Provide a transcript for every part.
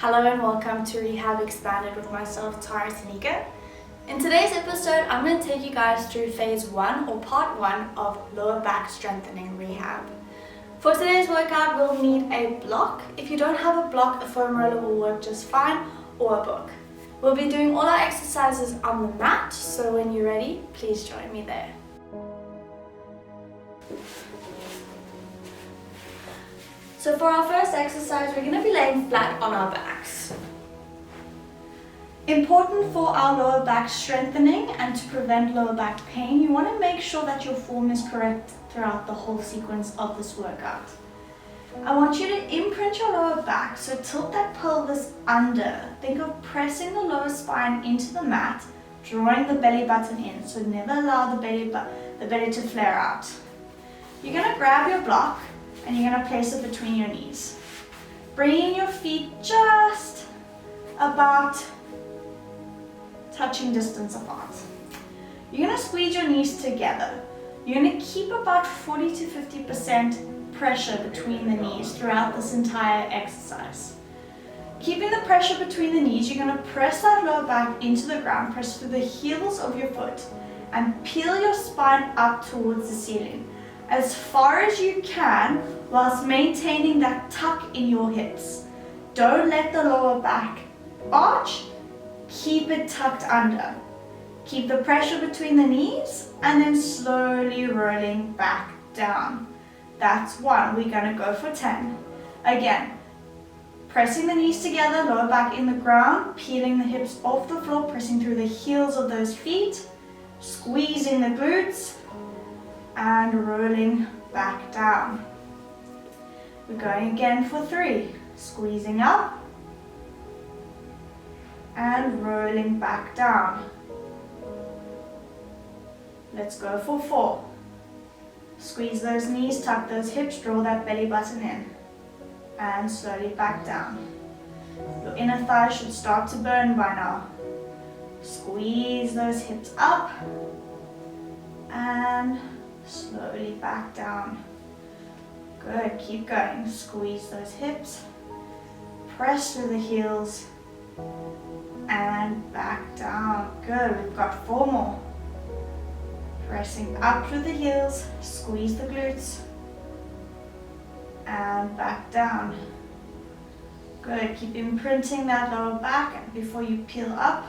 Hello and welcome to Rehab Xpanded with myself, Tara Tineka. In today's episode, I'm going to take you guys through phase 1 or part 1 of lower back strengthening rehab. For today's workout, we'll need a block. If you don't have a block, a foam roller will work just fine, or a book. We'll be doing all our exercises on the mat, so when you're ready, please join me there. So for our first exercise, we're going to be laying flat on our backs. Important for our lower back strengthening and to prevent lower back pain, you want to make sure that your form is correct throughout the whole sequence of this workout. I want you to imprint your lower back, so tilt that pelvis under. Think of pressing the lower spine into the mat, drawing the belly button in, so never allow the belly to flare out. You're going to grab your block and you're going to place it between your knees. Bringing your feet just about touching distance apart. You're going to squeeze your knees together. You're going to keep about 40 to 50% pressure between the knees throughout this entire exercise. Keeping the pressure between the knees, you're going to press that lower back into the ground, press through the heels of your foot, and peel your spine up towards the ceiling as far as you can, whilst maintaining that tuck in your hips. Don't let the lower back arch, keep it tucked under. Keep the pressure between the knees and then slowly rolling back down. That's 1, we're going to go for 10. Again, pressing the knees together, lower back in the ground, peeling the hips off the floor, pressing through the heels of those feet, squeezing the glutes, and rolling back down. We're going again for 3, squeezing up and rolling back down. Let's go for 4. Squeeze those knees, tuck those hips, draw that belly button in, and slowly back down. Your inner thigh should start to burn by now. Squeeze those hips up and slowly back down. Good, keep going. Squeeze those hips, press through the heels, and back down. Good, we've got 4 more. Pressing up through the heels, squeeze the glutes, and back down. Good, keep imprinting that lower back before you peel up.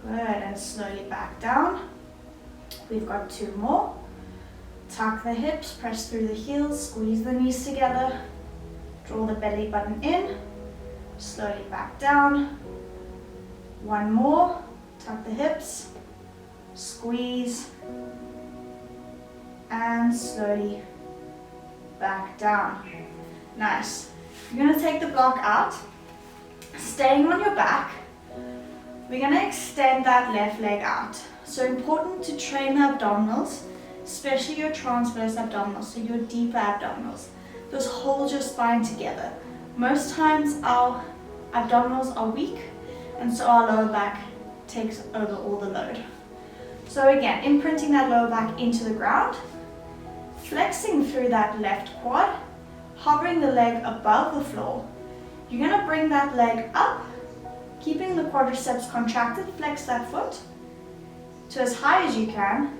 Good, and slowly back down. We've got 2 more. Tuck the hips, press through the heels, squeeze the knees together, draw the belly button in, slowly back down. 1 more, tuck the hips, squeeze, and slowly back down. Nice. You're going to take the block out, staying on your back. We're going to extend that left leg out. So important to train the abdominals, especially your transverse abdominals, so your deeper abdominals. Those hold your spine together. Most times our abdominals are weak, and so our lower back takes over all the load. So again, imprinting that lower back into the ground, flexing through that left quad, hovering the leg above the floor. You're going to bring that leg up, keeping the quadriceps contracted, flex that foot to as high as you can,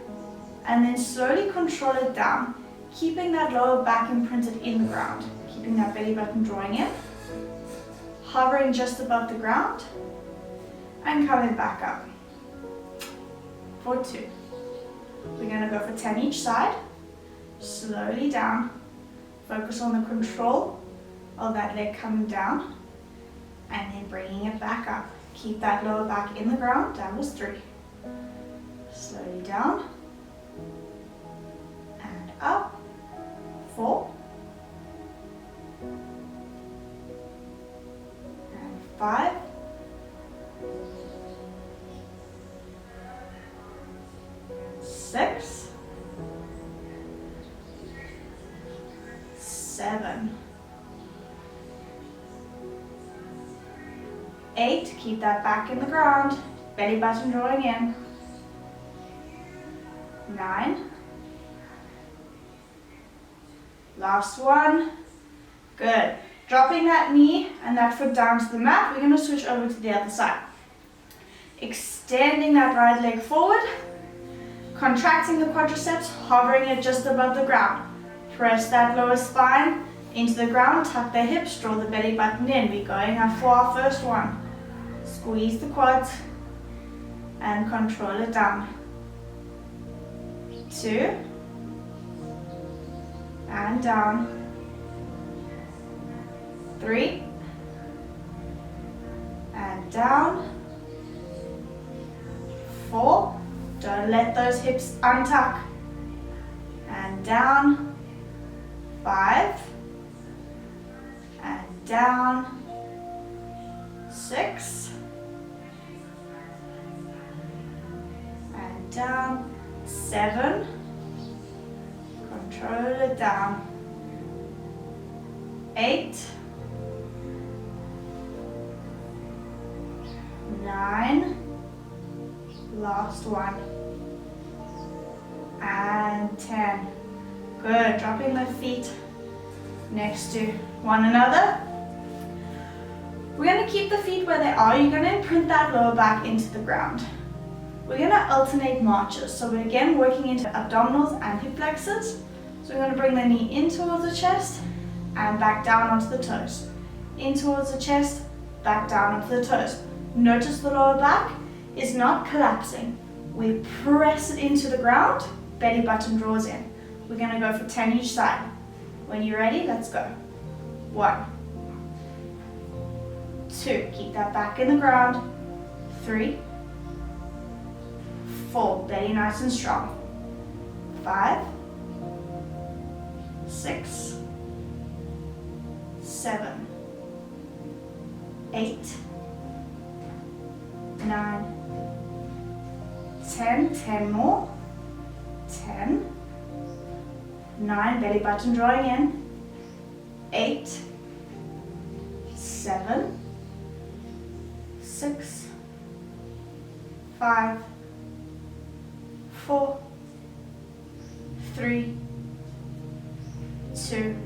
and then slowly control it down, keeping that lower back imprinted in the ground, keeping that belly button drawing in, hovering just above the ground, and coming back up for 2. We're going to go for 10 each side, slowly down, focus on the control of that leg coming down, and then bringing it back up. Keep that lower back in the ground. That was 3. Slowly down and up. 4 and 5 6 7 8. Keep that back in the ground, belly button drawing in. 9. Last one. Good. Dropping that knee and that foot down to the mat, we're going to switch over to the other side. Extending that right leg forward, contracting the quadriceps, hovering it just above the ground. Press that lower spine into the ground, tuck the hips, draw the belly button in. We're going up for our first one. Squeeze the quads and control it down. 2, and down. 3, and down. 4, don't let those hips untuck, and down. 5, and down. 6, and down. 7, control it down. 8, 9, last one, and 10. Good, dropping the feet next to one another. We're going to keep the feet where they are. You're going to imprint that lower back into the ground. We're going to alternate marches. So we're again working into abdominals and hip flexors. So we're going to bring the knee in towards the chest and back down onto the toes. In towards the chest, back down onto the toes. Notice the lower back is not collapsing. We press it into the ground, belly button draws in. We're going to go for 10 each side. When you're ready, let's go. 1, 2, keep that back in the ground. 3, 4, belly nice and strong. 5, 6, 7, 8, 9, 10, 10 more. 10, 9, belly button drawing in. 8, 7, 6, 5, 4, 3, 2,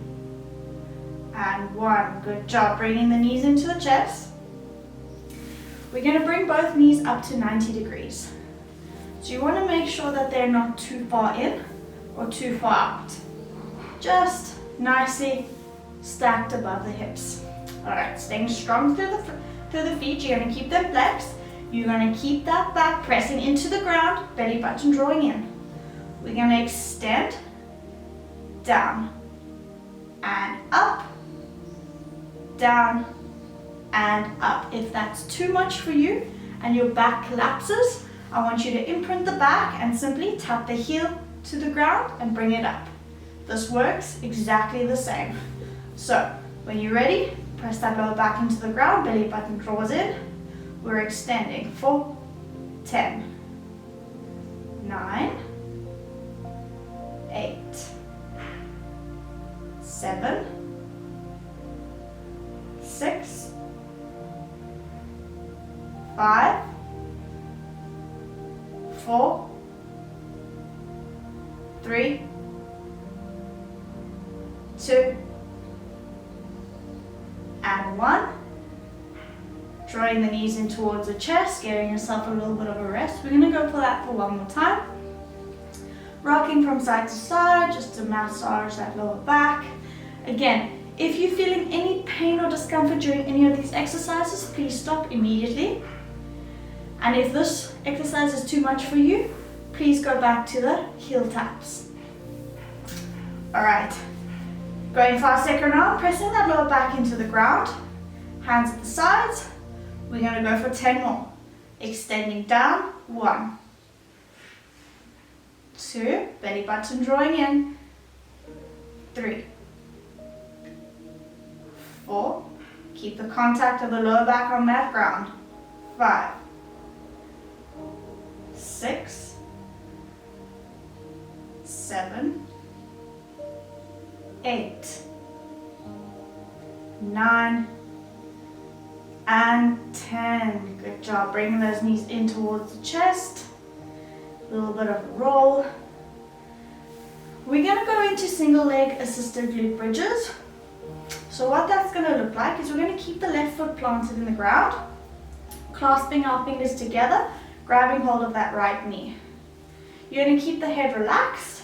and 1. Good job. Bringing the knees into the chest. We're going to bring both knees up to 90 degrees. So you want to make sure that they're not too far in or too far out. Just nicely stacked above the hips. Alright, staying strong through the feet. You're going to keep them flexed. You're going to keep that back pressing into the ground, belly button drawing in. We're going to extend, down, and up, down, and up. If that's too much for you and your back collapses, I want you to imprint the back and simply tap the heel to the ground and bring it up. This works exactly the same. So when you're ready, press that lower back into the ground, belly button draws in. We're extending for 10, 9, 8, 7, 6, 5, 4, 3, 2, and 1. Drawing the knees in towards the chest, giving yourself a little bit of a rest. We're going to go for that for one more time. Rocking from side to side, just to massage that lower back. Again, if you're feeling any pain or discomfort during any of these exercises, please stop immediately. And if this exercise is too much for you, please go back to the heel taps. Alright, going for our second round, pressing that lower back into the ground, hands at the sides. We're going to go for 10 more. Extending down, 1, 2, belly button drawing in, 3, 4, keep the contact of the lower back on that ground, 5, 6, 7, 8, 9, and 10. Good job. Bringing those knees in towards the chest. A little bit of a roll. We're going to go into single leg assisted glute bridges. So what that's going to look like is we're going to keep the left foot planted in the ground, clasping our fingers together, grabbing hold of that right knee. You're going to keep the head relaxed.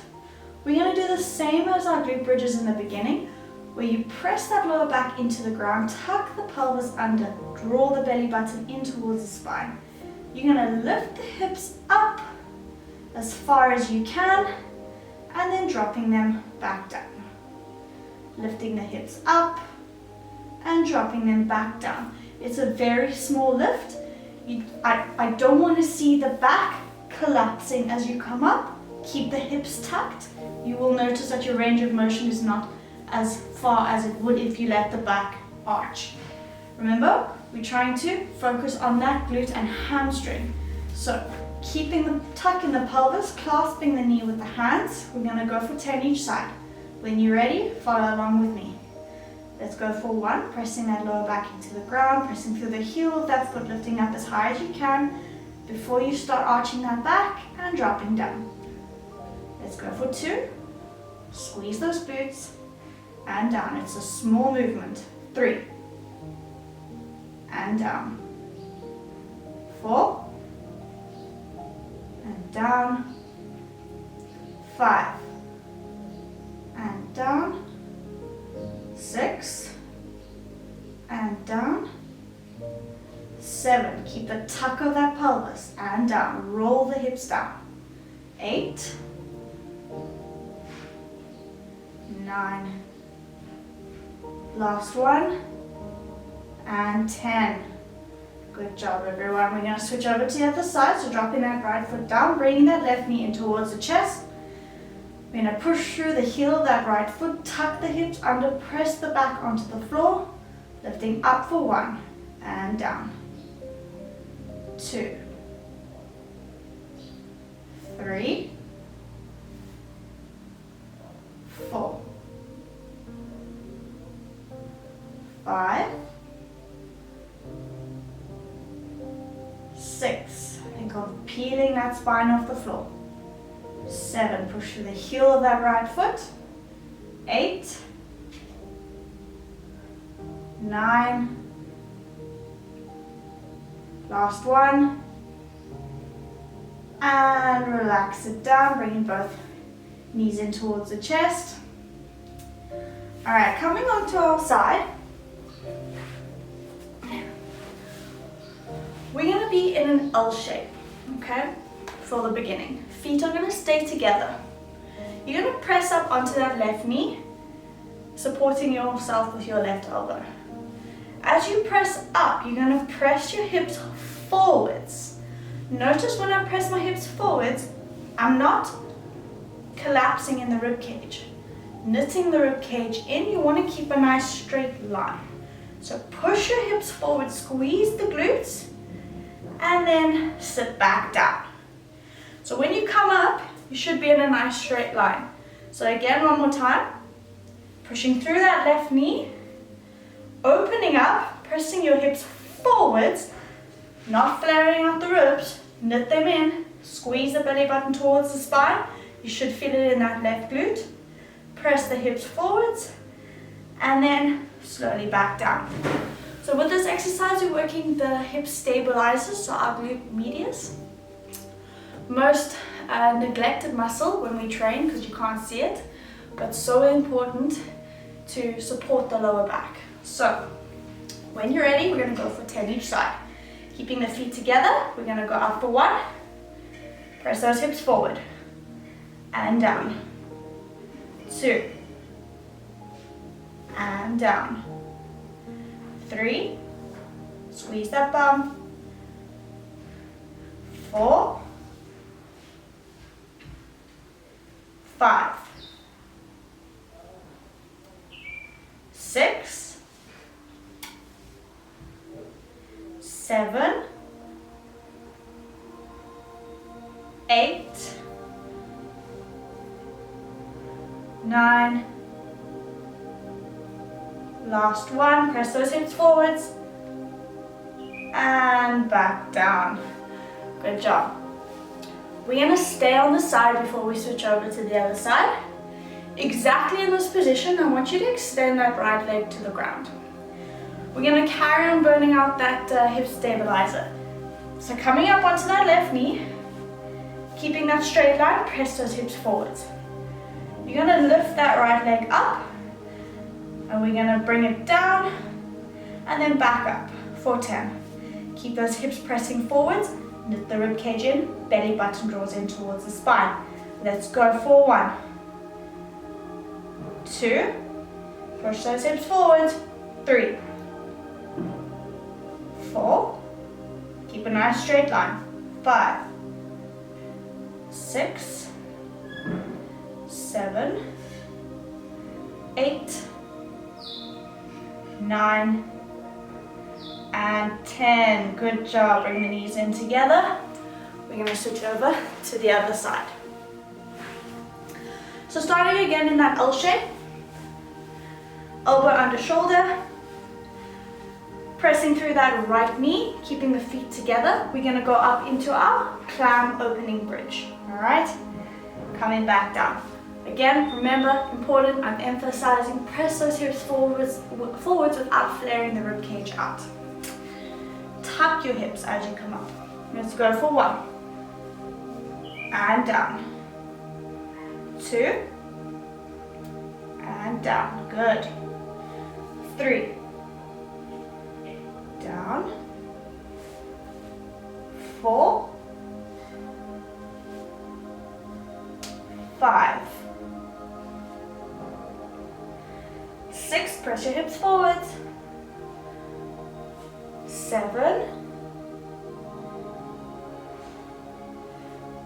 We're going to do the same as our glute bridges in the beginning, where you press that lower back into the ground, tuck the pelvis under, draw the belly button in towards the spine. You're going to lift the hips up as far as you can, and then dropping them back down. Lifting the hips up and dropping them back down. It's a very small lift. I don't want to see the back collapsing as you come up. Keep the hips tucked. You will notice that your range of motion is not as far as it would if you let the back arch. Remember, we're trying to focus on that glute and hamstring. So keeping the tuck in the pelvis, clasping the knee with the hands. We're going to go for 10 each side. When you're ready, follow along with me. Let's go for 1, pressing that lower back into the ground, pressing through the heel of that foot, lifting up as high as you can before you start arching that back and dropping down. Let's go for 2, squeeze those glutes and down. It's a small movement. 3, and down. 4, and down. 5, and down. 6, and down. 7, keep the tuck of that pelvis and down. Roll the hips down. 8, 9, last one, and 10. Good job, everyone. We're going to switch over to the other side, so dropping that right foot down, bringing that left knee in towards the chest. We're going to push through the heel of that right foot, tuck the hips under, press the back onto the floor, lifting up for 1, and down. 2, 3, 4, 5, 6. Think of peeling that spine off the floor. 7, push through the heel of that right foot. 8, 9, last one, and relax it down, bringing both knees in towards the chest. All right, coming onto our side, we're going to be in an L shape, okay, for the beginning. Feet are going to stay together. You're going to press up onto that left knee, supporting yourself with your left elbow. As you press up, you're going to press your hips forwards. Notice when I press my hips forwards, I'm not collapsing in the rib cage. Knitting the rib cage in, you want to keep a nice straight line. So push your hips forward, squeeze the glutes, and then sit back down. So when you come up, you should be in a nice straight line. So again, one more time. Pushing through that left knee, opening up, pressing your hips forwards, not flaring out the ribs, knit them in, squeeze the belly button towards the spine. You should feel it in that left glute. Press the hips forwards, and then slowly back down. So with this exercise, we're working the hip stabilizers, so our glute medius. Most neglected muscle when we train because you can't see it, but so important to support the lower back. So when you're ready, we're going to go for 10 each side. Keeping the feet together, we're going to go up for 1. Press those hips forward and down. 2 and down. 3, squeeze that bum. 4, 5, 6, 7, 8, 9, last one, press those hips forwards, and back down. Good job. We're going to stay on the side before we switch over to the other side. Exactly in this position, I want you to extend that right leg to the ground. We're going to carry on burning out that hip stabilizer. So coming up onto that left knee, keeping that straight line, press those hips forwards. You're going to lift that right leg up, and we're going to bring it down, and then back up for 10. Keep those hips pressing forwards, lift the rib cage in, belly button draws in towards the spine. Let's go for 1, 2, push those hips forwards, 3, 4, keep a nice straight line, 5, 6, 7, 8, 9, and 10. Good job. Bring the knees in together. We're going to switch over to the other side. So starting again in that L shape, elbow under shoulder, pressing through that right knee, keeping the feet together. We're going to go up into our clam opening bridge. All right, coming back down. Again, remember, important, I'm emphasizing, press those hips forwards without flaring the rib cage out. Tuck your hips as you come up. Let's go for 1. And down. 2. And down. Good. 3. Down. 4. 5. 6. Press your hips forwards. 7.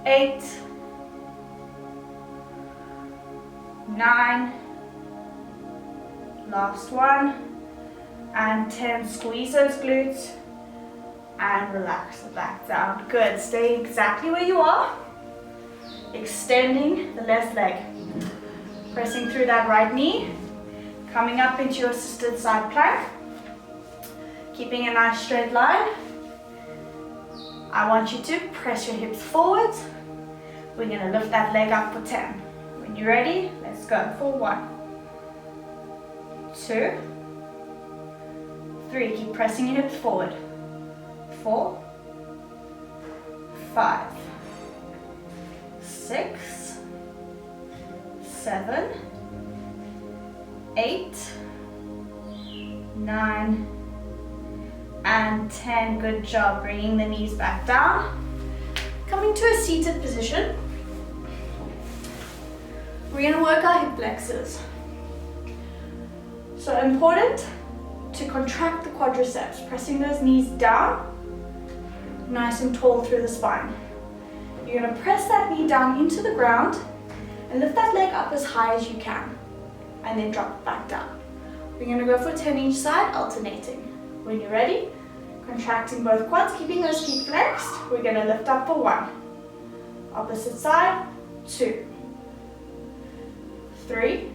8. 9. Last one. And 10. Squeeze those glutes and relax the back down. Good. Stay exactly where you are. Extending the left leg. Pressing through that right knee. Coming up into your assisted side plank. Keeping a nice straight line. I want you to press your hips forwards. We're going to lift that leg up for 10. When you're ready, let's go for 1, 2, 3. Keep pressing your hips forward. 4, 5, 6, 7, 8, 9, and 10. Good job. Bringing the knees back down. Coming to a seated position. We're going to work our hip flexors. So important to contract the quadriceps, pressing those knees down, nice and tall through the spine. You're going to press that knee down into the ground and lift that leg up as high as you can, and then drop it back down. We're going to go for 10 each side, alternating. When you're ready, contracting both quads, keeping those feet flexed, we're going to lift up for 1. Opposite side, 2, 3,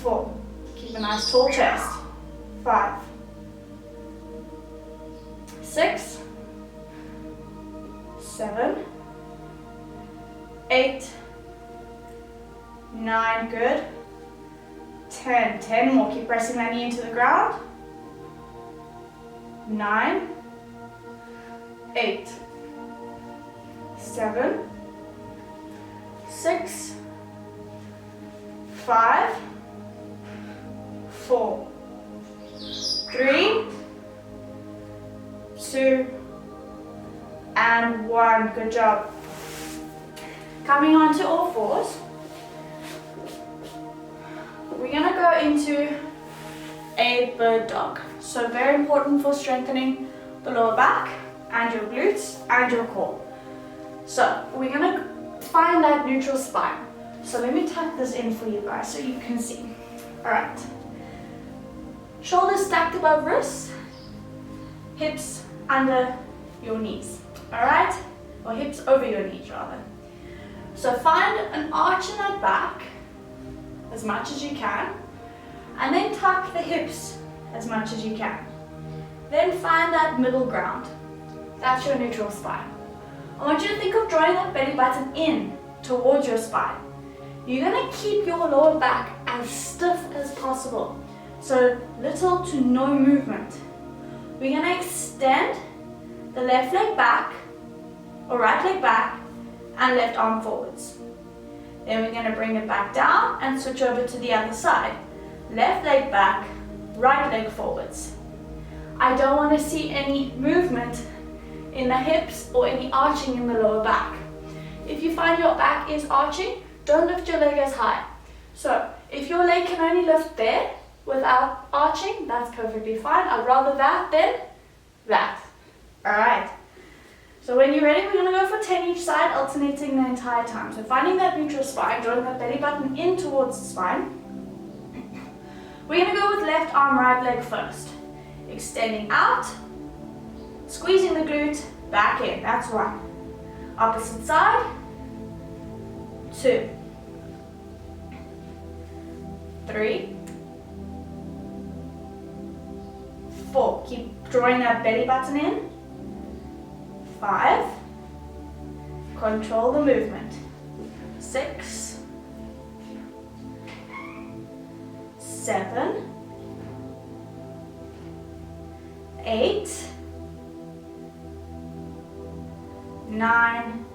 4. Keep a nice tall chest. 5, 6, 7, 8, 9, good. 10, 10 more. Keep pressing that knee into the ground. 9, 8, 7, 6, 5, 4, 3, 2, and 1. Good job. Coming on to all fours. We're going to go into a bird dog. So very important for strengthening the lower back and your glutes and your core. So we're going to find that neutral spine. So let me tuck this in for you guys so you can see. Alright. Shoulders stacked above wrists, hips under your knees. Alright? Or hips over your knees rather. So find an arch in that back as much as you can, and then tuck the hips as much as you can. Then find that middle ground. That's your neutral spine. I want you to think of drawing that belly button in towards your spine. You're going to keep your lower back as stiff as possible. So little to no movement. We're going to extend the left leg back, or right leg back, and left arm forwards. Then we're going to bring it back down and switch over to the other side. Left leg back, right leg forwards. I don't want to see any movement in the hips or any arching in the lower back. If you find your back is arching, don't lift your leg as high. So if your leg can only lift there without arching, that's perfectly fine. I'd rather that than that. Alright. So when you're ready, we're going to go for 10 each side, alternating the entire time. So finding that neutral spine, drawing that belly button in towards the spine. We're going to go with left arm, right leg first. Extending out, squeezing the glute, back in. That's 1. Opposite side, 2, 3, 4. Keep drawing that belly button in. 5. Control the movement. 6, 7, 8, 9,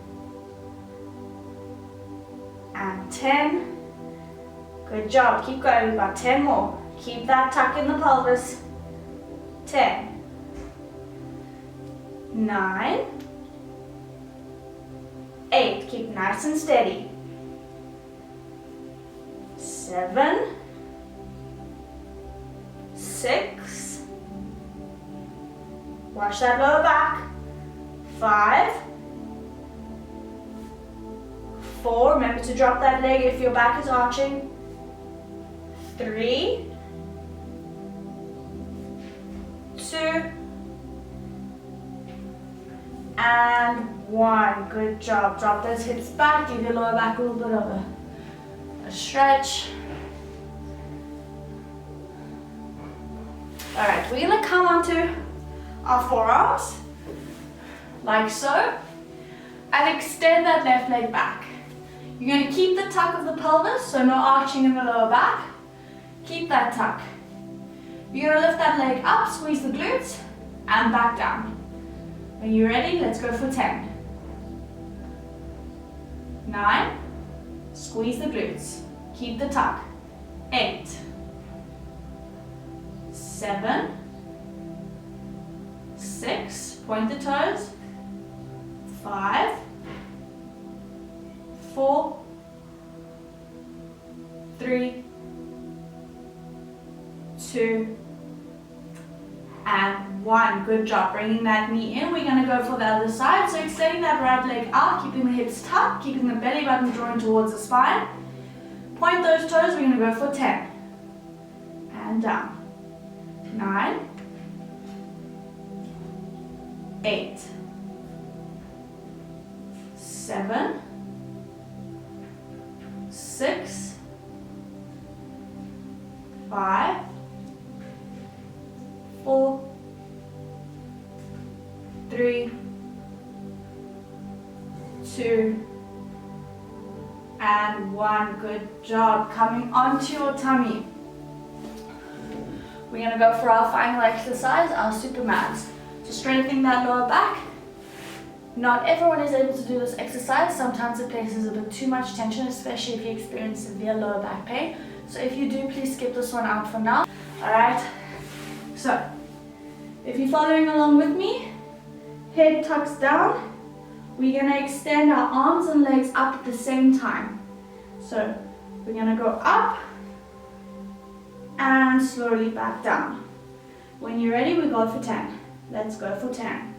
and 10. Good job. Keep going. About 10 more. Keep that tuck in the pelvis. 10, 9, 8. Keep nice and steady. 7, 6. Watch that lower back. 5, 4. Remember to drop that leg if your back is arching. 3, 2, and 1. Good job. Drop those hips back. Give your lower back a little bit of a stretch. Alright, we're going to come onto our forearms, like so, and extend that left leg back. You're going to keep the tuck of the pelvis, so no arching in the lower back. Keep that tuck. You're going to lift that leg up, squeeze the glutes, and back down. When you're ready, let's go for 10. 9, squeeze the glutes, keep the tuck. 8, 7, 6, point the toes. 5, 4, 3, 2, and 1. Good job. Bringing that knee in. We're going to go for the other side. So extending that right leg out, keeping the hips tucked, keeping the belly button drawn towards the spine. Point those toes. We're going to go for 10. And down. 9, 8, 7, 6, 5, 4, 3, 2, and 1. Good job. Coming onto your tummy. We're going to go for our final exercise, our Supermans. So strengthening that lower back. Not everyone is able to do this exercise. Sometimes it places a bit too much tension, especially if you experience severe lower back pain. So if you do, please skip this one out for now. Alright, so if you're following along with me, head tucks down. We're going to extend our arms and legs up at the same time. So we're going to go up and slowly back down. When you're ready, we go for 10. Let's go for 10.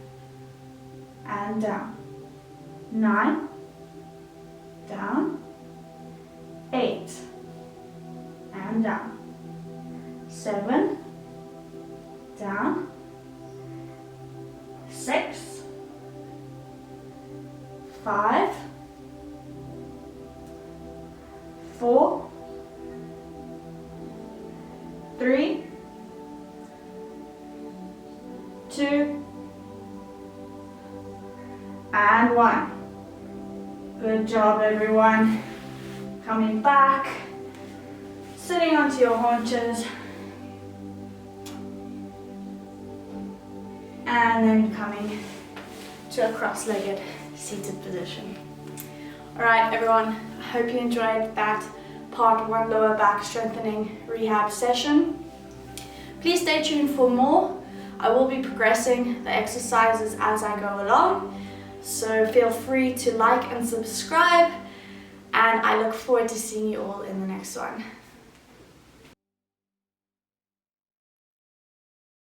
And down. 9. Down. 8. And down. 7. Down. 6. 5. 4. 3. 2. And 1. Good job, everyone. Coming back, sitting onto your haunches, and then coming to a cross-legged seated position. Alright everyone, I hope you enjoyed that part 1 lower back strengthening rehab session. Please stay tuned for more. I will be progressing the exercises as I go along, so feel free to like and subscribe, and I look forward to seeing you all in the next one.